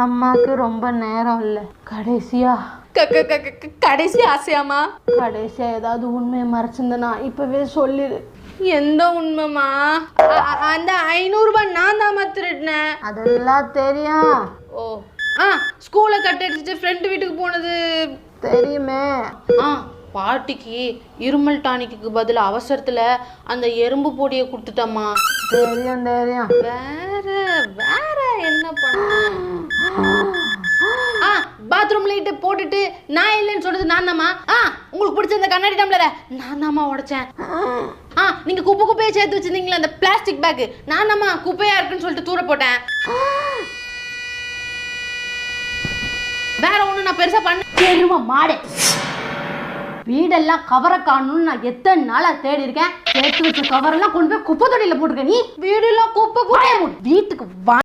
அம்மாக்கு ரொம்ப நேரம் இல்லை. கடைசியா கடைசி ஆசையாமா? கடைசியா ஏதாவது உண்மையை மறைச்சிருந்தனா இப்பவே சொல்லிடு. எந்த உண்மைமா? அந்த 500 ரூபாய் நான் தான் திருடினேன். அதெல்லாம் தெரியும். ஓ ஸ்கூலை கட் அடிச்சுட்டு ஃப்ரெண்டு வீட்டுக்கு போனது தெரியுமே. பாட்டிக்கு இருமல் டானிக்கு பதில் அவசரத்துல அந்த எறும்பு பொடியை கொடுத்துட்டம்மா. தெரியும் தெரியும். வேற வேற என்ன பண்ண? பாத்ரூம் லைட்டு போட்டுட்டு நான் இல்லைன்னு சொல்றது நான் தாம்மா. உங்களுக்கு பிடிச்ச அந்த கண்ணாடி டம்ளரை நான் தாம்மா உடைச்சேன். நீங்க குப்பையை சேர்த்து வச்சிருந்தீங்களா அந்த பிளாஸ்டிக் பேக், நான் தாம்மா குப்பையா இருக்குன்னு சொல்லிட்டு தூர போட்டேன். வேற ஒண்ணு நான் பெருசா பண்ண மாடே. வீடெல்லாம் கவரை காணணும்னு நான் எத்தனை நாளா தேடி இருக்கேன். சேர்த்து வச்ச கவரெல்லாம் கொண்டு போய் குப்பை தொட்டியில போட்டுருக்க. நீ வீடெல்லாம் குப்பை வீட்டுக்கு